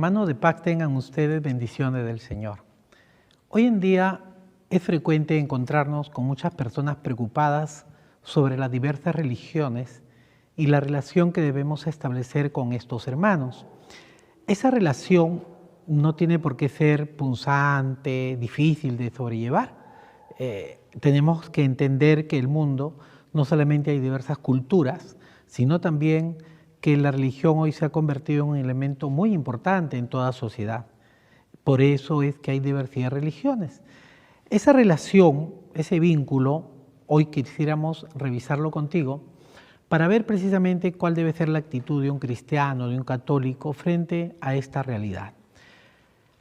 Hermanos de paz, tengan ustedes bendiciones del Señor. Hoy en día es frecuente encontrarnos con muchas personas preocupadas sobre las diversas religiones y la relación que debemos establecer con estos hermanos. Esa relación no tiene por qué ser punzante, difícil de sobrellevar. Tenemos que entender que el mundo no solamente hay diversas culturas, sino también que la religión hoy se ha convertido en un elemento muy importante en toda sociedad. Por eso es que hay diversidad de religiones. Esa relación, ese vínculo, hoy quisiéramos revisarlo contigo para ver precisamente cuál debe ser la actitud de un cristiano, de un católico frente a esta realidad.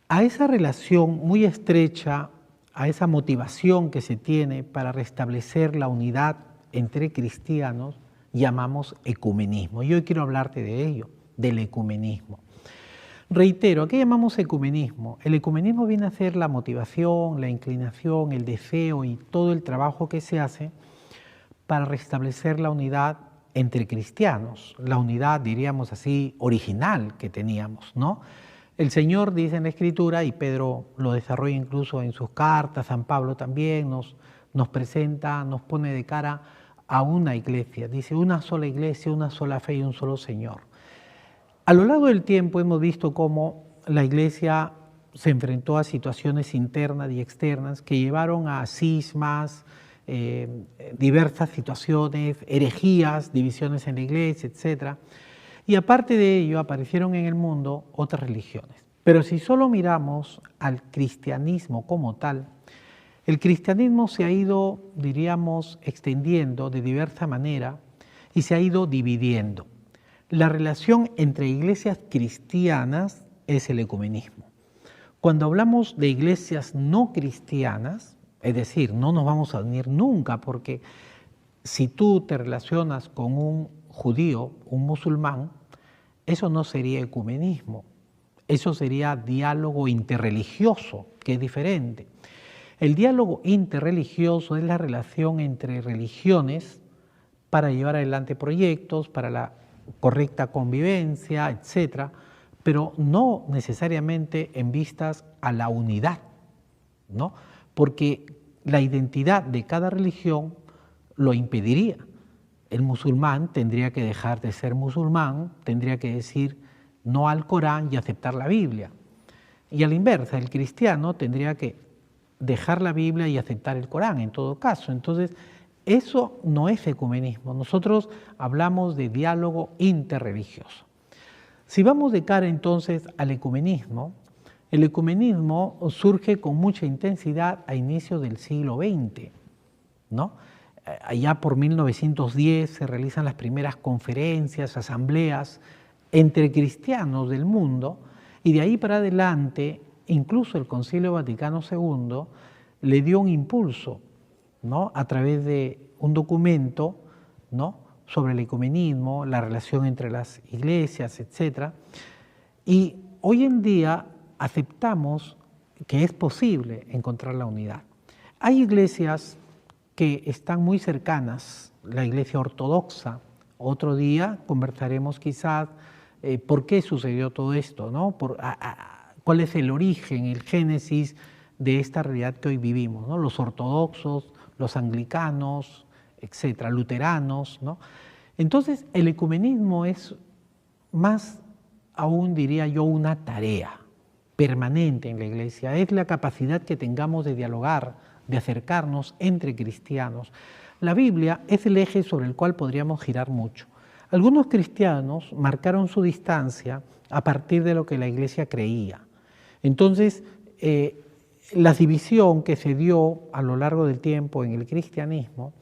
A esa relación muy estrecha, a esa motivación que se tiene para restablecer la unidad entre cristianos, llamamos ecumenismo. Y hoy quiero hablarte de ello, del ecumenismo. Reitero, ¿a qué llamamos ecumenismo? El ecumenismo viene a ser la motivación, la inclinación, el deseo y todo el trabajo que se hace para restablecer la unidad entre cristianos, la unidad, diríamos así, original que teníamos, ¿no? El Señor dice en la Escritura, y Pedro lo desarrolla incluso en sus cartas, San Pablo también nos presenta, nos pone de cara a una iglesia. Dice, una sola iglesia, una sola fe y un solo Señor. A lo largo del tiempo hemos visto cómo la iglesia se enfrentó a situaciones internas y externas que llevaron a cismas, diversas situaciones, herejías, divisiones en la iglesia, etc. Y aparte de ello aparecieron en el mundo otras religiones. Pero si solo miramos al cristianismo como tal, el cristianismo se ha ido, diríamos, extendiendo de diversa manera y se ha ido dividiendo. La relación entre iglesias cristianas es el ecumenismo. Cuando hablamos de iglesias no cristianas, es decir, no nos vamos a unir nunca, porque si tú te relacionas con un judío, un musulmán, eso no sería ecumenismo, eso sería diálogo interreligioso, que es diferente. El diálogo interreligioso es la relación entre religiones para llevar adelante proyectos, para la correcta convivencia, etc., pero no necesariamente en vistas a la unidad, ¿no? Porque la identidad de cada religión lo impediría. El musulmán tendría que dejar de ser musulmán, tendría que decir no al Corán y aceptar la Biblia. Y a la inversa, el cristiano tendría que dejar la Biblia y aceptar el Corán en todo caso. Entonces, eso no es ecumenismo. Nosotros hablamos de diálogo interreligioso. Si vamos de cara entonces al ecumenismo, el ecumenismo surge con mucha intensidad a inicios del siglo XX, ¿no? Allá por 1910 se realizan las primeras conferencias, asambleas entre cristianos del mundo, y de ahí para adelante, incluso el Concilio Vaticano II le dio un impulso, ¿no?, a través de un documento, ¿no?, sobre el ecumenismo, la relación entre las iglesias, etc. Y hoy en día aceptamos que es posible encontrar la unidad. Hay iglesias que están muy cercanas, la iglesia ortodoxa. Otro día conversaremos quizás por qué sucedió todo esto, ¿no? Cuál es el origen, el génesis de esta realidad que hoy vivimos, ¿no? Los ortodoxos, los anglicanos, etcétera, luteranos, ¿no? Entonces, el ecumenismo es más aún, diría yo, una tarea permanente en la iglesia. Es la capacidad que tengamos de dialogar, de acercarnos entre cristianos. La Biblia es el eje sobre el cual podríamos girar mucho. Algunos cristianos marcaron su distancia a partir de lo que la iglesia creía. Entonces, la división que se dio a lo largo del tiempo en el cristianismo,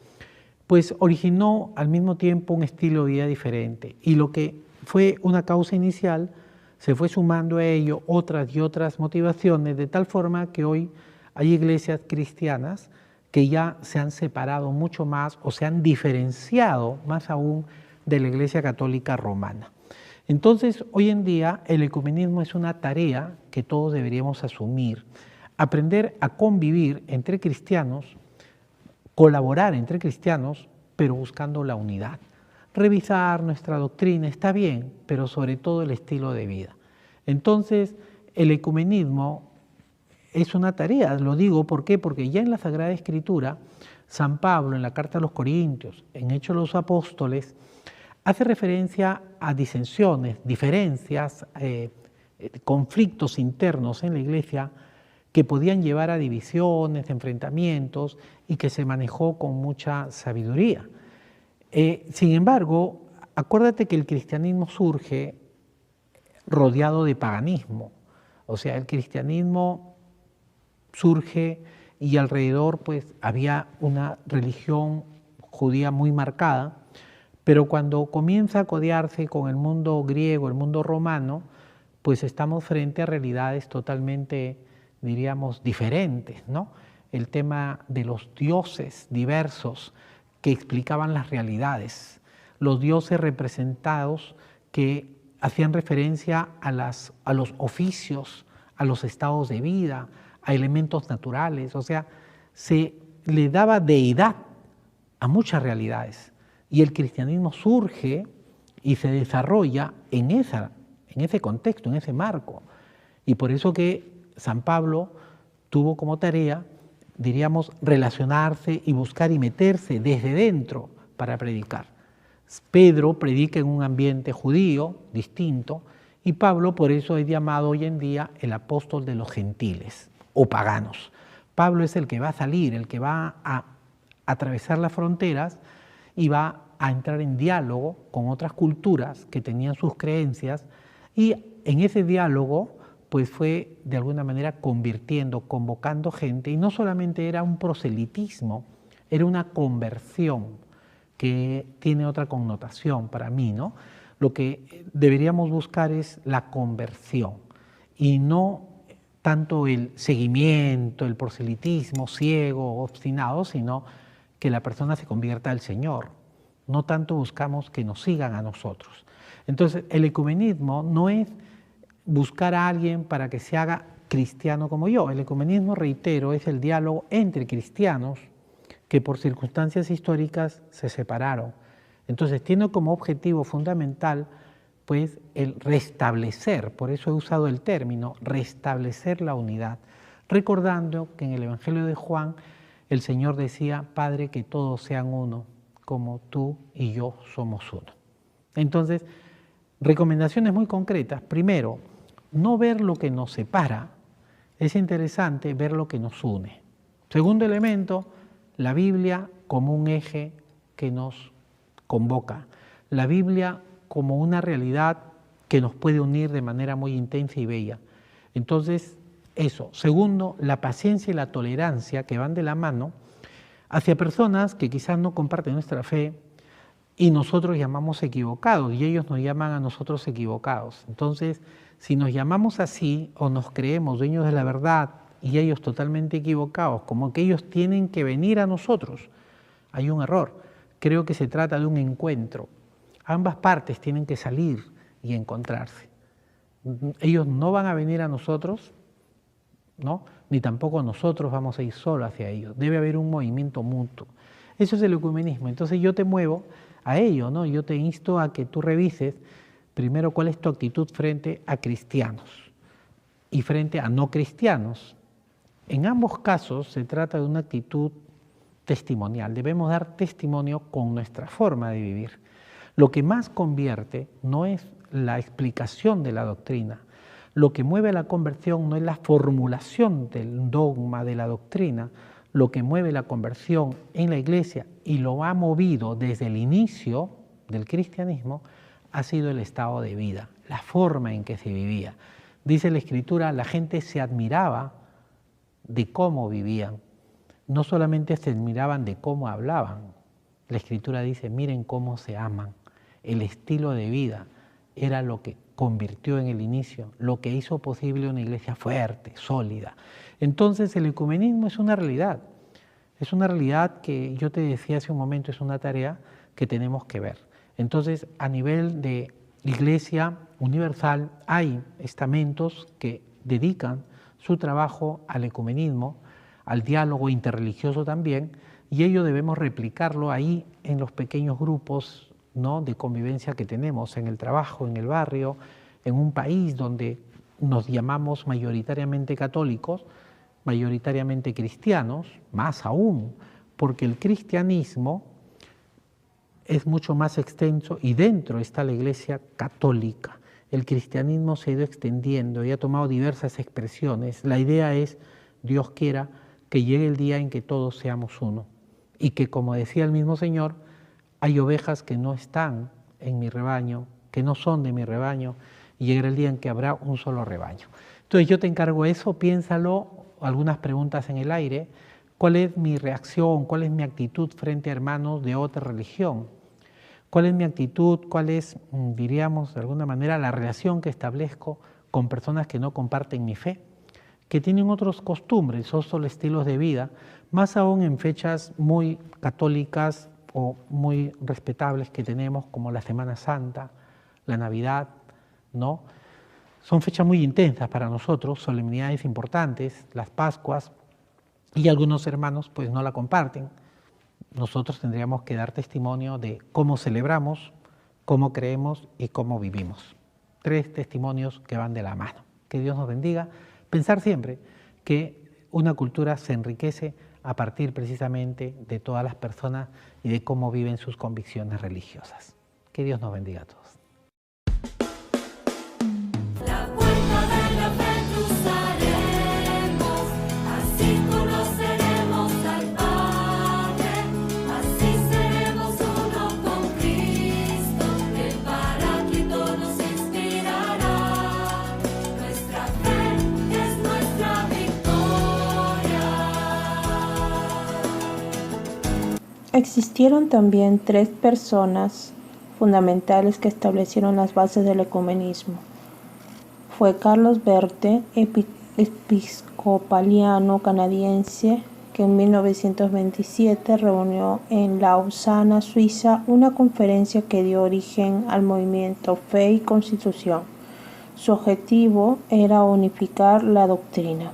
pues originó al mismo tiempo un estilo de vida diferente. Y lo que fue una causa inicial, se fue sumando a ello otras y otras motivaciones, de tal forma que hoy hay iglesias cristianas que ya se han separado mucho más o se han diferenciado más aún de la Iglesia Católica Romana. Entonces, hoy en día el ecumenismo es una tarea que todos deberíamos asumir, aprender a convivir entre cristianos, colaborar entre cristianos, pero buscando la unidad. Revisar nuestra doctrina está bien, pero sobre todo el estilo de vida. Entonces, el ecumenismo es una tarea, lo digo, ¿por qué? Porque ya en la Sagrada Escritura, San Pablo, en la Carta a los Corintios, en Hechos de los Apóstoles, hace referencia a disensiones, diferencias, conflictos internos en la Iglesia que podían llevar a divisiones, enfrentamientos y que se manejó con mucha sabiduría. Sin embargo, acuérdate que el cristianismo surge rodeado de paganismo, o sea, el cristianismo surge y alrededor pues había una religión judía muy marcada, pero cuando comienza a codearse con el mundo griego, el mundo romano, pues estamos frente a realidades totalmente, diríamos, diferentes, ¿no? El tema de los dioses diversos que explicaban las realidades, los dioses representados que hacían referencia a los oficios, a los estados de vida, a elementos naturales, o sea, se le daba deidad a muchas realidades. Y el cristianismo surge y se desarrolla en ese contexto, en ese marco. Y por eso que San Pablo tuvo como tarea, diríamos, relacionarse y buscar y meterse desde dentro para predicar. Pedro predica en un ambiente judío distinto y Pablo por eso es llamado hoy en día el apóstol de los gentiles o paganos. Pablo es el que va a salir, el que va a atravesar las fronteras y va a entrar en diálogo con otras culturas que tenían sus creencias y en ese diálogo pues fue de alguna manera convirtiendo, convocando gente y no solamente era un proselitismo, era una conversión que tiene otra connotación para mí, ¿no? Lo que deberíamos buscar es la conversión y no tanto el seguimiento, el proselitismo ciego, obstinado, sino que la persona se convierta al Señor. No tanto buscamos que nos sigan a nosotros. Entonces, el ecumenismo no es buscar a alguien para que se haga cristiano como yo. El ecumenismo, reitero, es el diálogo entre cristianos que por circunstancias históricas se separaron. Entonces, tiene como objetivo fundamental pues el restablecer, por eso he usado el término, restablecer la unidad, recordando que en el Evangelio de Juan el Señor decía, Padre, que todos sean uno, como tú y yo somos uno. Entonces, recomendaciones muy concretas. Primero, no ver lo que nos separa, es interesante ver lo que nos une. Segundo elemento, la Biblia como un eje que nos convoca. La Biblia como una realidad que nos puede unir de manera muy intensa y bella. Entonces, eso. Segundo, la paciencia y la tolerancia que van de la mano hacia personas que quizás no comparten nuestra fe y nosotros llamamos equivocados y ellos nos llaman a nosotros equivocados. Entonces, si nos llamamos así o nos creemos dueños de la verdad y ellos totalmente equivocados, como que ellos tienen que venir a nosotros, hay un error. Creo que se trata de un encuentro. Ambas partes tienen que salir y encontrarse. Ellos no van a venir a nosotros, ¿no? Ni tampoco nosotros vamos a ir solo hacia ellos. Debe haber un movimiento mutuo. Eso es el ecumenismo. Entonces yo te muevo a ello, ¿no? Yo te insto a que tú revises primero cuál es tu actitud frente a cristianos y frente a no cristianos. En ambos casos se trata de una actitud testimonial. Debemos dar testimonio con nuestra forma de vivir. Lo que más convierte no es la explicación de la doctrina. Lo que mueve la conversión no es la formulación del dogma de la doctrina. Lo que mueve la conversión en la Iglesia y lo ha movido desde el inicio del cristianismo ha sido el estado de vida, la forma en que se vivía. Dice la Escritura, la gente se admiraba de cómo vivían. No solamente se admiraban de cómo hablaban. La Escritura dice, miren cómo se aman. El estilo de vida era lo que convirtió en el inicio, lo que hizo posible una iglesia fuerte, sólida. Entonces el ecumenismo es una realidad que yo te decía hace un momento, es una tarea que tenemos que ver. Entonces a nivel de iglesia universal hay estamentos que dedican su trabajo al ecumenismo, al diálogo interreligioso también, y ello debemos replicarlo ahí en los pequeños grupos, ¿no?, de convivencia que tenemos en el trabajo, en el barrio, en un país donde nos llamamos mayoritariamente católicos, mayoritariamente cristianos, más aún, porque el cristianismo es mucho más extenso y dentro está la Iglesia católica. El cristianismo se ha ido extendiendo y ha tomado diversas expresiones. La idea es, Dios quiera, que llegue el día en que todos seamos uno y que, como decía el mismo Señor, hay ovejas que no están en mi rebaño, que no son de mi rebaño, y llegará el día en que habrá un solo rebaño. Entonces yo te encargo eso, piénsalo, algunas preguntas en el aire. ¿Cuál es mi reacción? ¿Cuál es mi actitud frente a hermanos de otra religión? ¿Cuál es mi actitud? ¿Cuál es, diríamos, de alguna manera, la relación que establezco con personas que no comparten mi fe, que tienen otras costumbres, otros estilos de vida, más aún en fechas muy católicas o muy respetables que tenemos, como la Semana Santa, la Navidad, ¿no? Son fechas muy intensas para nosotros, solemnidades importantes, las Pascuas, y algunos hermanos pues no la comparten. Nosotros tendríamos que dar testimonio de cómo celebramos, cómo creemos y cómo vivimos. 3 testimonios que van de la mano. Que Dios nos bendiga. Pensar siempre que una cultura se enriquece a partir precisamente de todas las personas y de cómo viven sus convicciones religiosas. Que Dios nos bendiga a todos. Existieron también 3 personas fundamentales que establecieron las bases del ecumenismo. Fue Carlos Berthe, episcopaliano canadiense, que en 1927 reunió en Lausana, Suiza, una conferencia que dio origen al movimiento Fe y Constitución. Su objetivo era unificar la doctrina.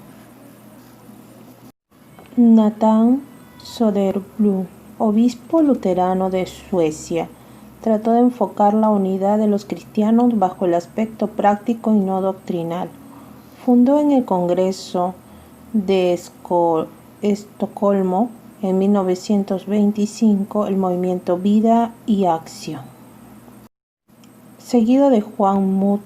Nathan Söderblom, obispo luterano de Suecia, trató de enfocar la unidad de los cristianos bajo el aspecto práctico y no doctrinal. Fundó en el Congreso de Estocolmo en 1925 el movimiento Vida y Acción. Seguido de Juan Mott,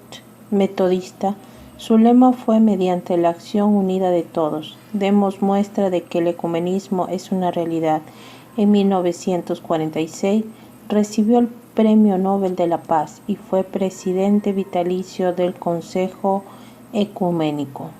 metodista, su lema fue: mediante la acción unida de todos, demos muestra de que el ecumenismo es una realidad. En 1946 recibió el Premio Nobel de la Paz y fue presidente vitalicio del Consejo Ecuménico.